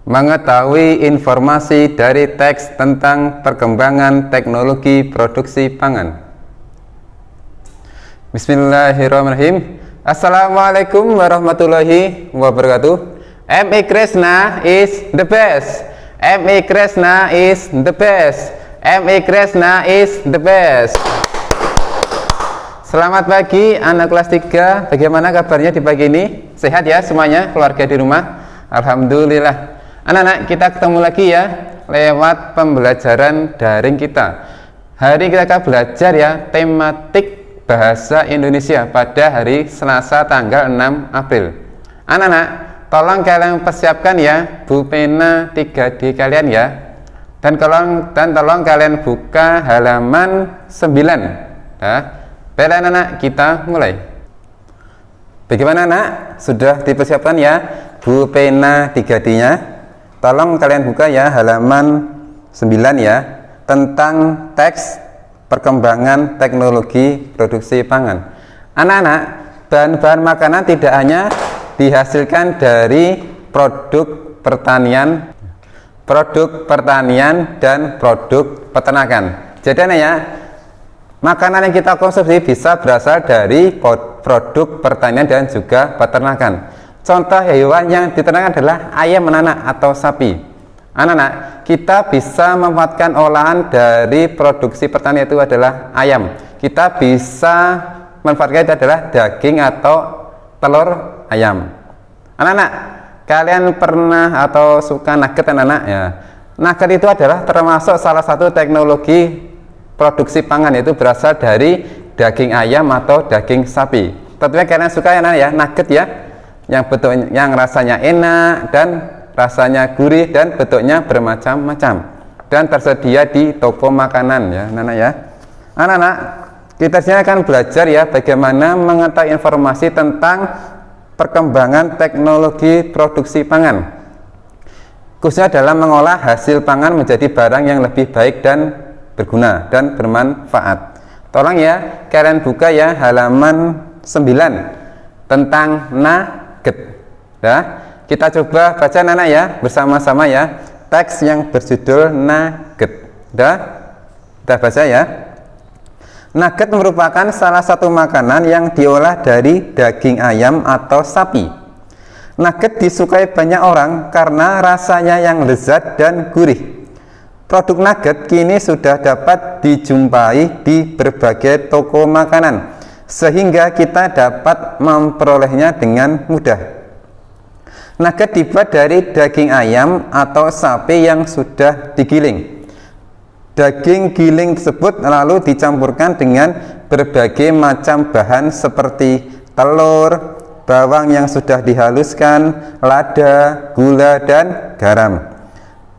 Mengetahui informasi dari teks tentang perkembangan teknologi produksi pangan. Bismillahirrahmanirrahim. Assalamualaikum warahmatullahi wabarakatuh. M.I. Krishna is the best. M.I. Krishna is the best. M.I. Krishna is the best. Selamat pagi anak kelas 3. Bagaimana kabarnya di pagi ini? Sehat ya semuanya, keluarga di rumah? Alhamdulillah. Anak-anak, kita ketemu lagi ya lewat pembelajaran daring kita. Hari kita akan belajar ya tematik bahasa Indonesia pada hari Selasa tanggal 6 April. Anak-anak, tolong kalian persiapkan ya pulpena 3D kalian ya. Dan tolong kalian buka halaman 9. Nah, baiklah anak-anak, kita mulai. Bagaimana anak? Sudah dipersiapkan ya pulpena 3D-nya? Tolong kalian buka ya halaman 9 ya, tentang teks perkembangan teknologi produksi pangan. Anak-anak, bahan-bahan makanan tidak hanya dihasilkan dari produk pertanian dan produk peternakan. Jadi anak ya, makanan yang kita konsumsi bisa berasal dari produk pertanian dan juga peternakan. Contoh hewan yang diternakan adalah ayam anak-anak atau sapi. Anak-anak, kita bisa memanfaatkan olahan dari produksi pertanian itu adalah ayam. Kita bisa memanfaatkan itu adalah daging atau telur ayam. Anak-anak, kalian pernah atau suka nugget anak-anak ya? Nugget itu adalah termasuk salah satu teknologi produksi pangan, yaitu berasal dari daging ayam atau daging sapi. Tentunya kalian suka ya anak ya, nugget ya? Yang rasanya enak dan rasanya gurih dan bentuknya bermacam-macam dan tersedia di toko makanan ya anak-anak ya. Anak-anak, kita sini akan belajar ya bagaimana mengetahui informasi tentang perkembangan teknologi produksi pangan, khususnya dalam mengolah hasil pangan menjadi barang yang lebih baik dan berguna dan bermanfaat. Tolong ya kalian buka ya halaman 9 tentang nugget. Ya, kita coba baca anak-anak ya bersama-sama ya teks yang berjudul nugget. Kita baca ya. Nugget merupakan salah satu makanan yang diolah dari daging ayam atau sapi. Nugget disukai banyak orang karena rasanya yang lezat dan gurih. Produk nugget kini sudah dapat dijumpai di berbagai toko makanan, sehingga kita dapat memperolehnya dengan mudah. Nugget dibuat dari daging ayam atau sapi yang sudah digiling. Daging giling tersebut lalu dicampurkan dengan berbagai macam bahan seperti telur, bawang yang sudah dihaluskan, lada, gula, dan garam.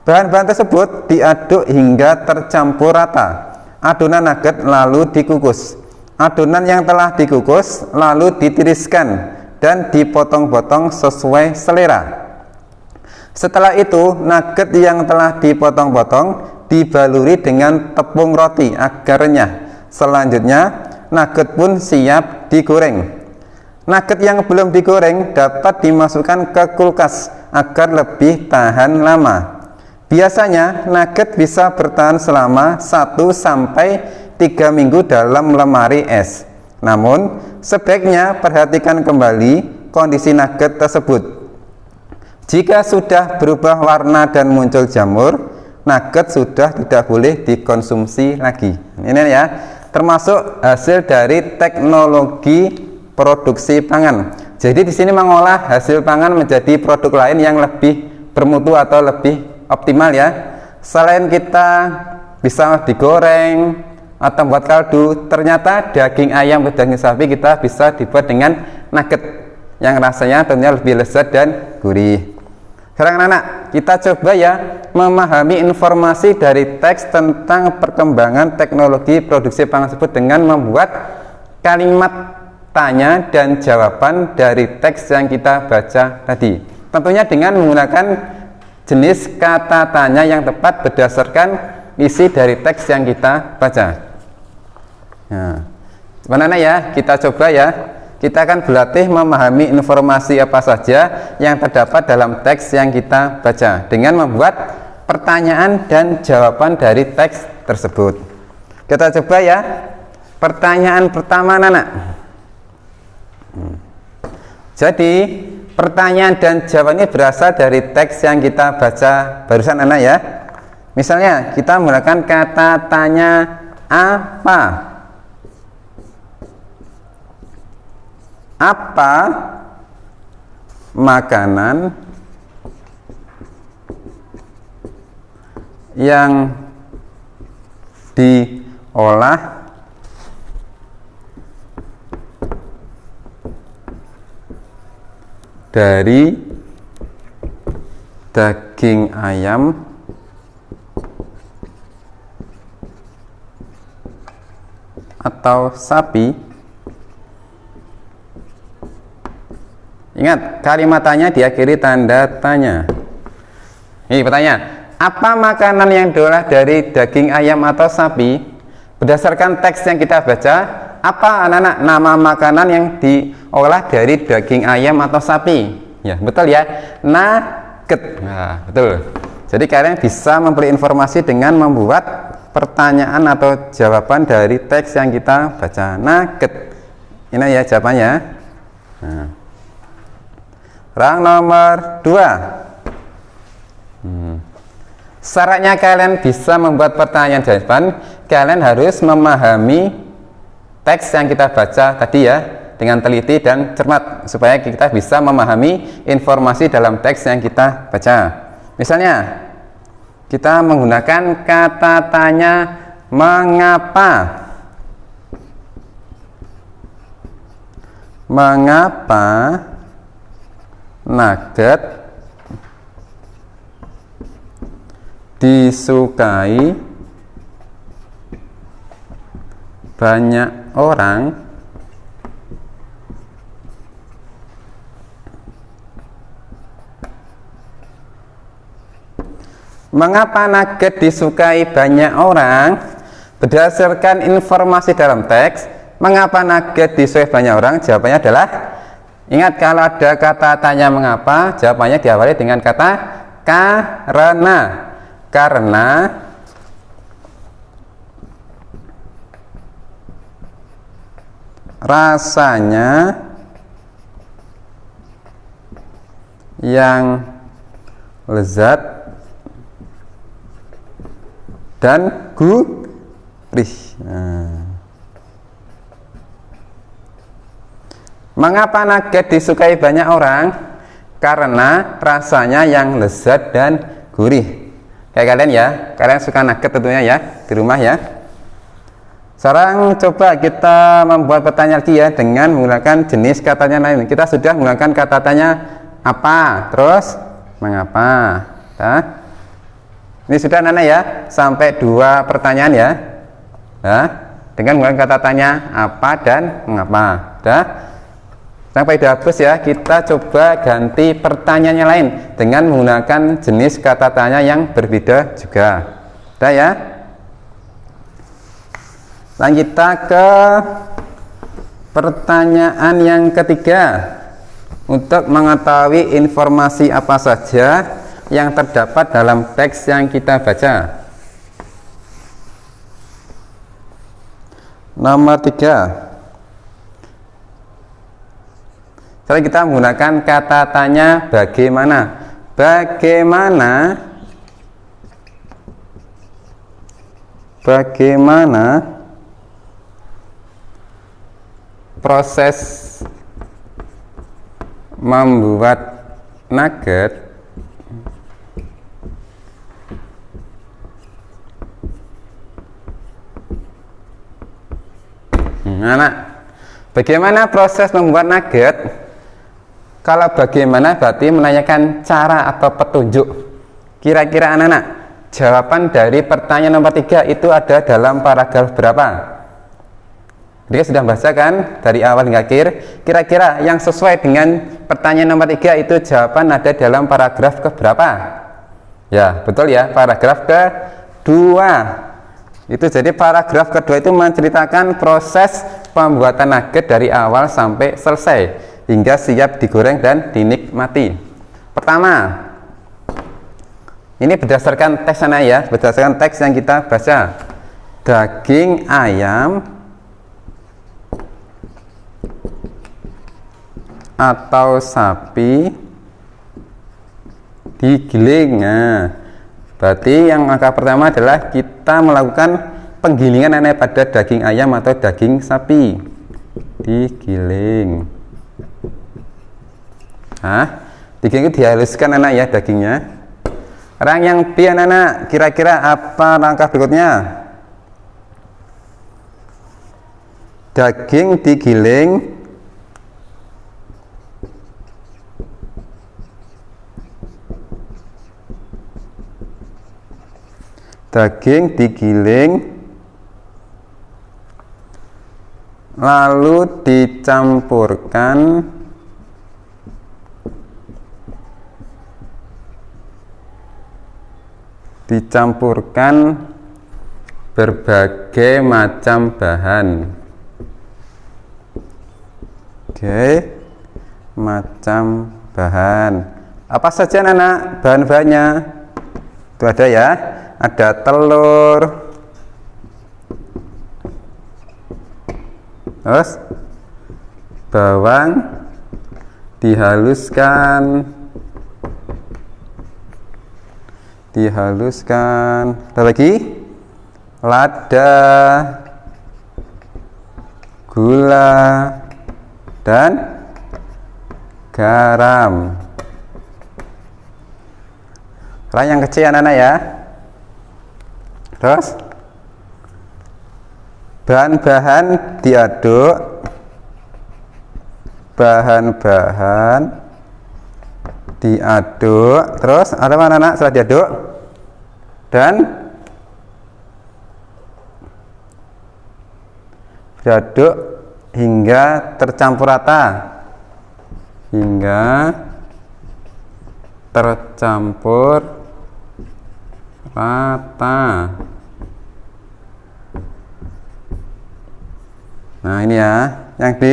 Bahan-bahan tersebut diaduk hingga tercampur rata. Adonan nugget lalu dikukus. Adonan yang telah dikukus lalu ditiriskan dan dipotong-potong sesuai selera. Setelah itu, nugget yang telah dipotong-potong dibaluri dengan tepung roti agar renyah. Selanjutnya, nugget pun siap digoreng. Nugget yang belum digoreng dapat dimasukkan ke kulkas agar lebih tahan lama. Biasanya, nugget bisa bertahan selama 1-3 minggu dalam lemari es. Namun, sebaiknya perhatikan kembali kondisi nugget tersebut. Jika sudah berubah warna dan muncul jamur, nugget sudah tidak boleh dikonsumsi lagi. Ini ya, termasuk hasil dari teknologi produksi pangan. Jadi di sini mengolah hasil pangan menjadi produk lain yang lebih bermutu atau lebih optimal ya. Selain kita bisa digoreng atau buat kaldu, ternyata daging ayam atau daging sapi kita bisa dibuat dengan nugget yang rasanya tentunya lebih lezat dan gurih. Sekarang anak-anak, kita coba ya memahami informasi dari teks tentang perkembangan teknologi produksi pangan tersebut dengan membuat kalimat tanya dan jawaban dari teks yang kita baca tadi. Tentunya dengan menggunakan jenis kata tanya yang tepat berdasarkan isi dari teks yang kita baca. Nah, mana ya? Kita coba ya kita akan berlatih memahami informasi apa saja yang terdapat dalam teks yang kita baca dengan membuat pertanyaan dan jawaban dari teks tersebut. Kita coba ya. Pertanyaan pertama, anak-anak. Jadi pertanyaan dan jawabannya berasal dari teks yang kita baca barusan, anak ya. Misalnya kita menggunakan kata tanya apa. Apa makanan yang diolah dari daging ayam atau sapi? Ingat, kalimatannya diakhiri tanda tanya. Ini pertanyaan, apa makanan yang diolah dari daging ayam atau sapi? Berdasarkan teks yang kita baca, apa anak-anak nama makanan yang diolah dari daging ayam atau sapi? Ya, betul ya. Nugget. Nah, betul. Jadi kalian bisa memperoleh informasi dengan membuat pertanyaan atau jawaban dari teks yang kita baca. Nugget. Ini ya jawabannya. Nah. Rang nomor 2. Syaratnya kalian bisa membuat pertanyaan jawaban, kalian harus memahami teks yang kita baca tadi ya dengan teliti dan cermat supaya kita bisa memahami informasi dalam teks yang kita baca. Misalnya kita menggunakan kata tanya mengapa. Mengapa nugget disukai banyak orang? Mengapa nugget disukai banyak orang? Berdasarkan informasi dalam teks, mengapa nugget disukai banyak orang? Jawabannya adalah, ingat kalau ada kata tanya mengapa, jawabannya diawali dengan kata karena. Karena rasanya yang lezat dan gurih. Mengapa nugget disukai banyak orang? Karena rasanya yang lezat dan gurih. Kayak kalian ya, kalian suka nugget tentunya ya di rumah ya. Sekarang coba kita membuat pertanyaan lagi ya dengan menggunakan jenis katanya lain. Kita sudah menggunakan kata tanya apa, terus mengapa. Nah, ini sudah anak ya, sampai 2 pertanyaan ya. Nah, dengan menggunakan kata tanya apa dan mengapa. Nah, sampai dihapus ya, kita coba ganti pertanyaannya lain dengan menggunakan jenis kata tanya yang berbeda juga. Udah ya. Lanjut kita ke pertanyaan yang ketiga. Untuk mengetahui informasi apa saja yang terdapat dalam teks yang kita baca. Nomor 3. Sekarang kita menggunakan kata tanya bagaimana. Bagaimana proses membuat nugget bagaimana proses membuat nugget? Kalau bagaimana berarti menanyakan cara atau petunjuk. Kira-kira anak-anak, jawaban dari pertanyaan nomor 3 itu ada dalam paragraf berapa? Dia sudah baca kan dari awal hingga akhir. Kira-kira yang sesuai dengan pertanyaan nomor 3 itu jawaban ada dalam paragraf ke berapa? Ya, betul ya, paragraf ke-2. Itu jadi paragraf kedua itu menceritakan proses pembuatan nugget dari awal sampai selesai hingga siap digoreng dan dinikmati. Pertama, ini berdasarkan teks sana ya, berdasarkan teks yang kita baca. Daging ayam atau sapi digiling. Nah, berarti yang angka pertama adalah kita melakukan penggilingan pada daging ayam atau daging sapi, digiling. Nah, digiling itu dihaluskan anak ya dagingnya. Orang yang B anak, kira-kira apa langkah berikutnya? Daging digiling lalu dicampurkan berbagai macam bahan. Macam bahan apa saja anak bahan-bahannya? Itu ada ya, ada telur, terus bawang dihaluskan, ada lagi lada, gula, dan garam. Orang yang kecil anak-anak ya. Terus bahan-bahan diaduk, terus ada mana anak setelah diaduk dan diaduk hingga tercampur rata, Nah ini ya, yang D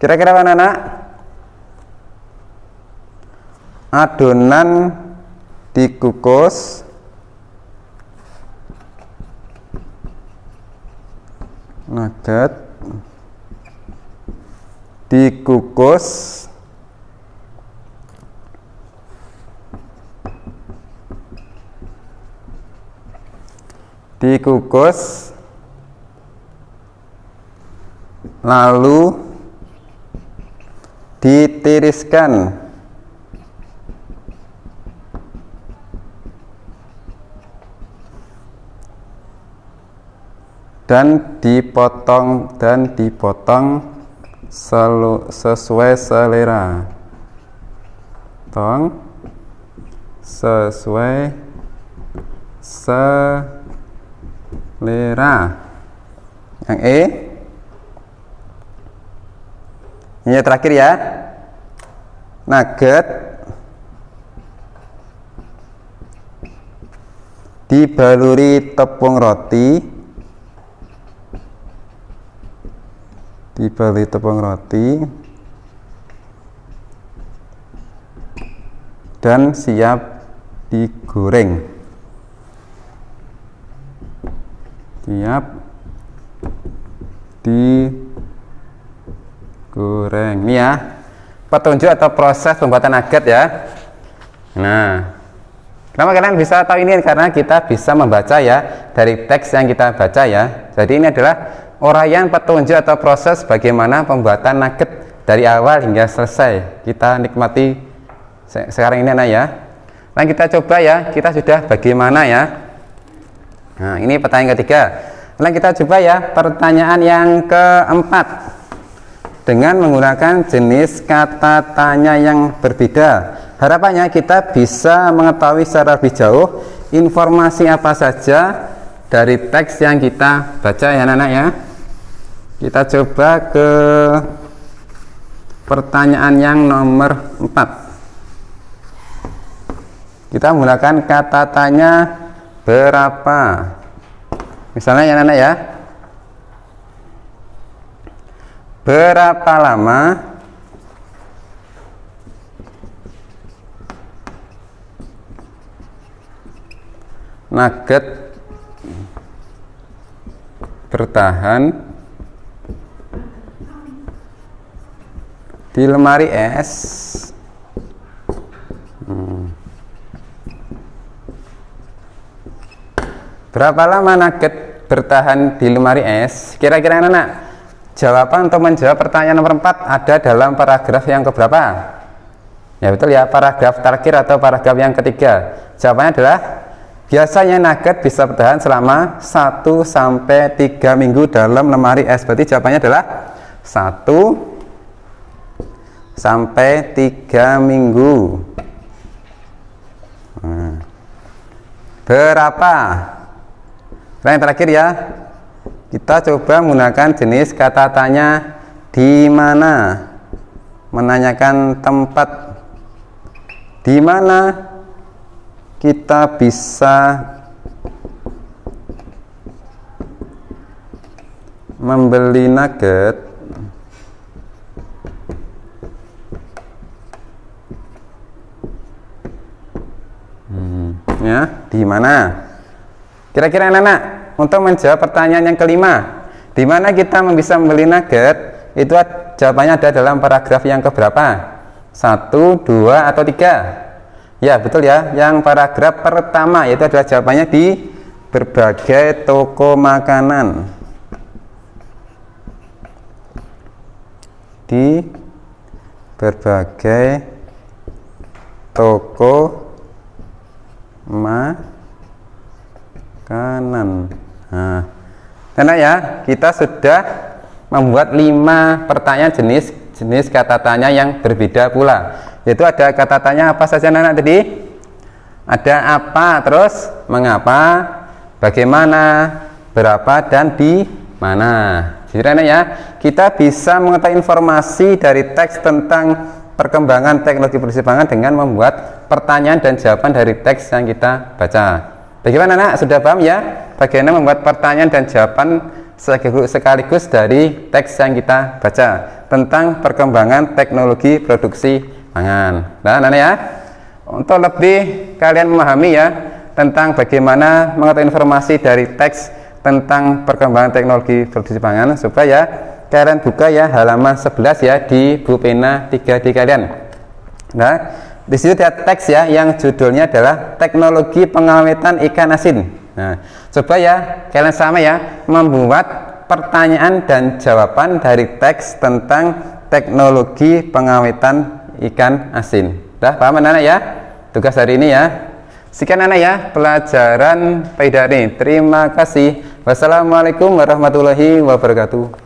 kira-kira mana anak? Adonan dikukus nugget dikukus lalu ditiriskan dan dipotong sesuai selera. Sesuai selera. Yang E. Ini terakhir ya. Nugget dibaluri tepung roti, dan siap digoreng. Ini ya petunjuk atau proses pembuatan nugget ya. Nah, kenapa kalian bisa tahu ini? Karena kita bisa membaca ya dari teks yang kita baca ya. Jadi ini adalah uraian petunjuk atau proses bagaimana pembuatan nugget dari awal hingga selesai. Kita nikmati sekarang ini anak ya. Nah kita coba ya, kita sudah bagaimana ya. Nah ini pertanyaan ketiga. Nah kita coba ya pertanyaan yang keempat. Dengan menggunakan jenis kata tanya yang berbeda, harapannya kita bisa mengetahui secara lebih jauh informasi apa saja dari teks yang kita baca ya anak-anak ya. Kita coba ke pertanyaan yang nomor 4. Kita menggunakan kata tanya berapa. Misalnya ya anak-anak ya, berapa lama nugget bertahan di lemari es berapa lama nugget bertahan di lemari es? Kira-kira anak-anak jawaban untuk menjawab pertanyaan nomor 4 ada dalam paragraf yang keberapa? Ya betul ya, paragraf terakhir atau paragraf yang ketiga. Jawabannya adalah biasanya nugget bisa bertahan selama 1 sampai 3 minggu dalam lemari es. Berarti jawabannya adalah 1 sampai 3 minggu. Berapa? Yang terakhir ya, kita coba menggunakan jenis kata tanya di mana, menanyakan tempat di mana kita bisa membeli nugget ya, di mana? Kira-kira anak-anak untuk menjawab pertanyaan yang kelima, di mana kita bisa membeli nugget, itu jawabannya ada dalam paragraf yang keberapa? 1, 2, atau 3? Ya betul ya, yang paragraf pertama yaitu adalah jawabannya di berbagai toko makanan. Di berbagai toko makanan. Nah, karena ya kita sudah membuat 5 pertanyaan jenis kata tanya yang berbeda pula. Yaitu ada kata tanya apa saja anak-anak tadi? Ada apa, terus mengapa, bagaimana, berapa, dan di mana. Jadi anak ya, kita bisa mengetahui informasi dari teks tentang perkembangan teknologi produksi pangan dengan membuat pertanyaan dan jawaban dari teks yang kita baca. Bagaimana anak? Sudah paham ya? Bagaimana membuat pertanyaan dan jawaban sekaligus dari teks yang kita baca tentang perkembangan teknologi produksi pangan. Nah, anak ya, untuk lebih kalian memahami ya tentang bagaimana mengetahui informasi dari teks tentang perkembangan teknologi produksi pangan, supaya kalian buka ya halaman 11 ya di buku pena 3D kalian. Nah, di situ ada teks ya yang judulnya adalah teknologi pengawetan ikan asin. Nah, coba ya kalian sama ya membuat pertanyaan dan jawaban dari teks tentang teknologi pengawetan ikan asin. Dah paham anak ya tugas hari ini ya? Sekian anak ya pelajaran PAIDA ini. Terima kasih. Wassalamualaikum warahmatullahi wabarakatuh.